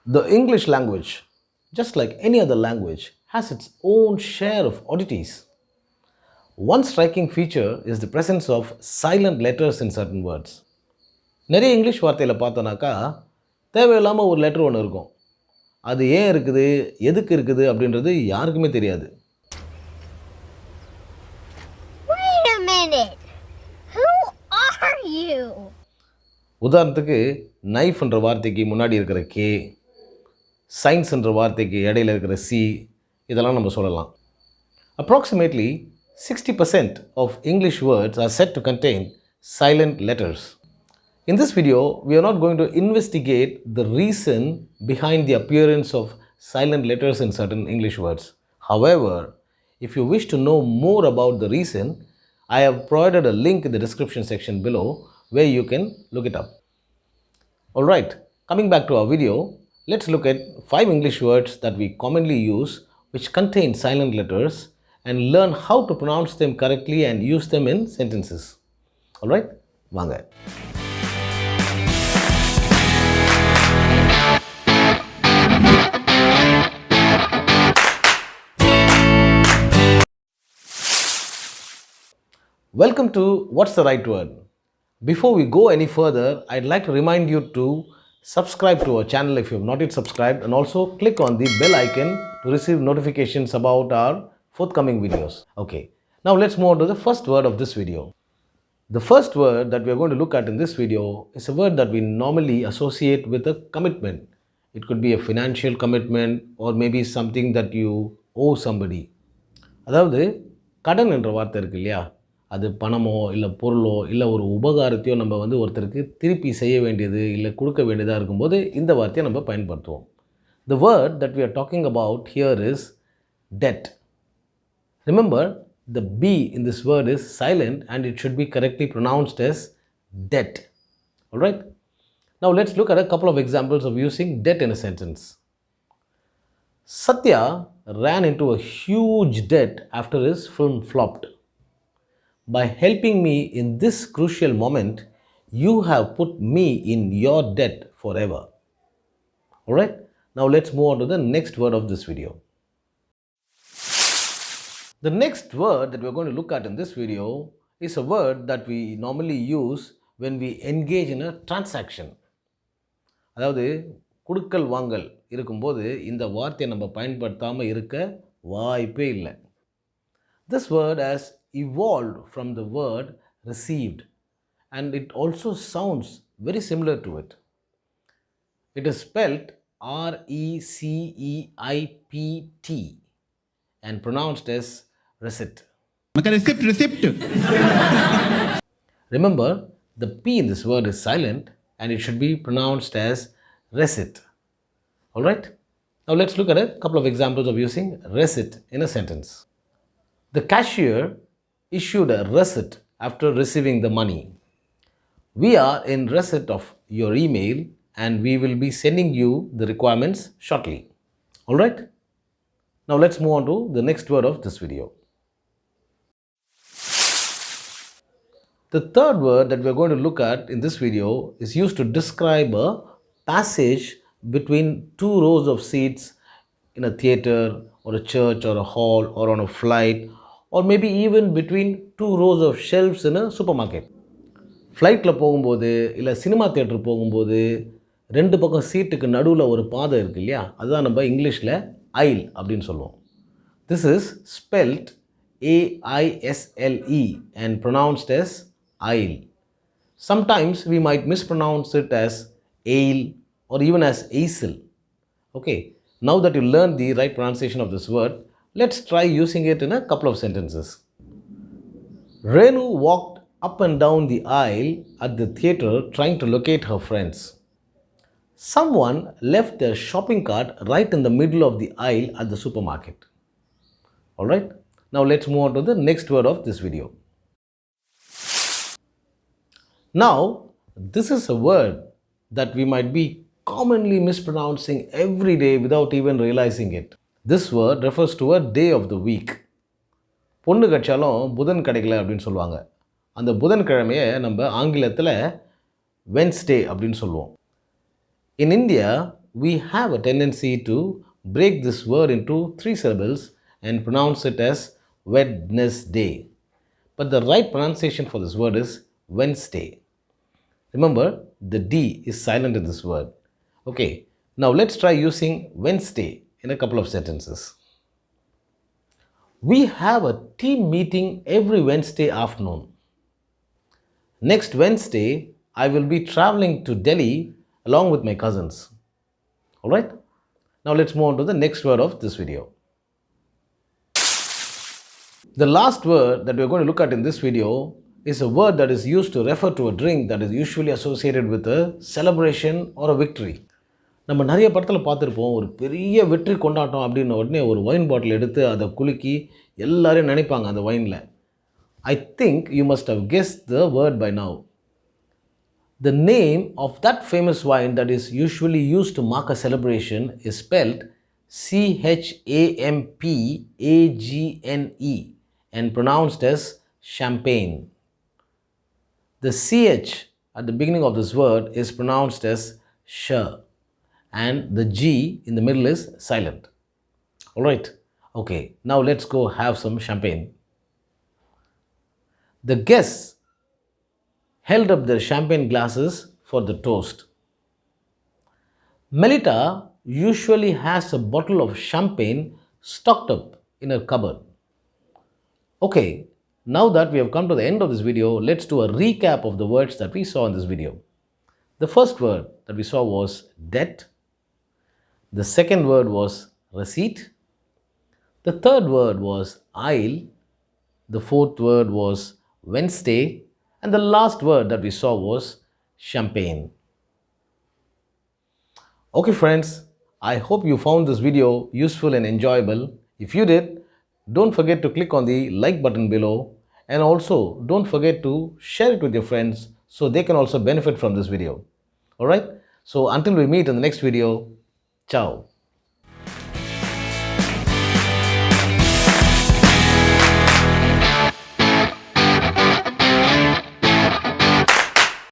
The English language, just like any other language, has its own share of oddities. One striking feature is the presence of silent letters in certain words. நிறைய English வார்த்தையில் பார்த்தோன்னாக்கா தேவையில்லாமல் ஒரு letter ஒன்று இருக்கும். அது ஏன் இருக்குது, எதுக்கு இருக்குது அப்படின்றது யாருக்குமே தெரியாது. Wait a minute. Who are you? உதாரணத்துக்கு நைஃப்ன்ற வார்த்தைக்கு முன்னாடி இருக்கிற கே, சயின்ஸ்ன்ற வார்த்தைக்கு இடையில இருக்கிற சி, இதெல்லாம் நம்ம சொல்லலாம். Approximately 60% of English words are said to contain silent letters. In this video, we are not going to investigate the reason behind the appearance of silent letters in certain English words. However, if you wish to know more about the reason, I have provided a link in the description section below where you can look it up. Alright, coming back to our video, let's look at 5 English words that we commonly use which contain silent letters and learn how to pronounce them correctly and use them in sentences. Alright, vaanga. Welcome to What's the Right Word? Before we go any further, I'd like to remind you to subscribe to our channel if you have not yet subscribed, and also click on the bell icon to receive notifications about our forthcoming videos. Okay, now let's move on to the first word of this video. The first word that we are going to look at in this video is a word that we normally associate with a commitment. It could be a financial commitment or maybe something that you owe somebody. அதாவது கடன் என்ற வார்த்தை இருக்கு இல்லையா, அது பணமோ இல்லை பொருளோ இல்லை ஒரு உபகாரத்தையோ நம்ம ஒருத்தருக்கு திருப்பி செய்ய வேண்டியது இல்லை கொடுக்க வேண்டியதாக இருக்கும்போது இந்த வார்த்தையை நம்ம பயன்படுத்துவோம். The word that we are talking about here is debt. Remember, the B in this word is silent and it should be correctly pronounced as debt. Alright? Now let's look at a couple of examples of using debt in a sentence. Satya ran into a huge debt after his film flopped. By helping me in this crucial moment, you have put me in your debt forever. Alright, now let's move on to the next word of this video. The next word that we're going to look at in this video is a word that we normally use when we engage in a transaction. அதாவது குடுக்கல் வாங்கல் இருக்கும்போது இந்த வார்த்தையை நம்ம பயன்படுத்தாமல் இருக்க வாய்ப்பே இல்லை. This word has evolved from the word received and it also sounds very similar to it. It is spelled R-E-C-E-I-P-T and pronounced as receipt. Receipt. Remember, the P in this word is silent and it should be pronounced as receipt. Alright? Now let's look at a couple of examples of using receipt in a sentence. The cashier issued a receipt after receiving the money. We are in receipt of your email and we will be sending you the requirements shortly. Alright? Now let's move on to the next word of this video. The third word that we are going to look at in this video is used to describe a passage between two rows of seats in a theater or a church or a hall or on a flight, or maybe even between two rows of shelves in a supermarket. ஃப்ளைட்டில் போகும்போது இல்லை cinema theatre போகும்போது ரெண்டு பக்கம் சீட்டுக்கு நடுவில் ஒரு பாதை இருக்குது இல்லையா, அதுதான் நம்ம இங்கிலீஷில் aisle அப்படின்னு சொல்லுவோம். This is spelt A-I-S-L-E and pronounced as aisle. Sometimes we might mispronounce it as aisle or even as eisel. Okay, now that you learned the right pronunciation of this word, let's try using it in a couple of sentences. Renu walked up and down the aisle at the theatre trying to locate her friends. Someone left their shopping cart right in the middle of the aisle at the supermarket. Alright, now let's move on to the next word of this video. Now, this is a word that we might be commonly mispronouncing every day without even realizing it. This word refers to a day of the week. பொண்ணு கட்சாலும் புதன் கிடைக்கல அப்படின்னு சொல்லுவாங்க. அந்த புதன்கிழமையை நம்ம ஆங்கிலத்தில் Wednesday அப்படின்னு சொல்லுவோம். In India, we have a tendency to break this word into three syllables and pronounce it as Wednesday. But the right pronunciation for this word is Wednesday. Remember, the D is silent in this word. Okay, now let's try using Wednesday in a couple of sentences. We have a team meeting every Wednesday afternoon. Next Wednesday, I will be traveling to Delhi along with my cousins. Alright? Now let's move on to the next word of this video. The last word that we're going to look at in this video is a word that is used to refer to a drink that is usually associated with a celebration or a victory. நம்ம நிறைய படத்தில் பார்த்துருப்போம், ஒரு பெரிய வெற்றி கொண்டாட்டம் அப்படின்ன உடனே ஒரு ஒயின் பாட்டில் எடுத்து அதை குலுக்கி எல்லாரையும் நினைப்பாங்க அந்த ஒயினில். I think you must have guessed the word by now. The name of that famous wine that is usually used to mark a celebration is spelled Champagne and pronounced as champagne. The CH at the beginning of this word is pronounced as sh, and the G in the middle is silent. Alright, okay, now let's go have some champagne. The guests held up their champagne glasses for the toast. Melita usually has a bottle of champagne stocked up in her cupboard. Okay, now that we have come to the end of this video, let's do a recap of the words that we saw in this video. The first word that we saw was debt. The second word was receipt. The third word was aisle. The fourth word was Wednesday. And the last word that we saw was champagne. Okay friends, I hope you found this video useful and enjoyable. If you did, don't forget to click on the like button below, and also don't forget to share it with your friends so they can also benefit from this video. Alright, so until we meet in the next video, ciao.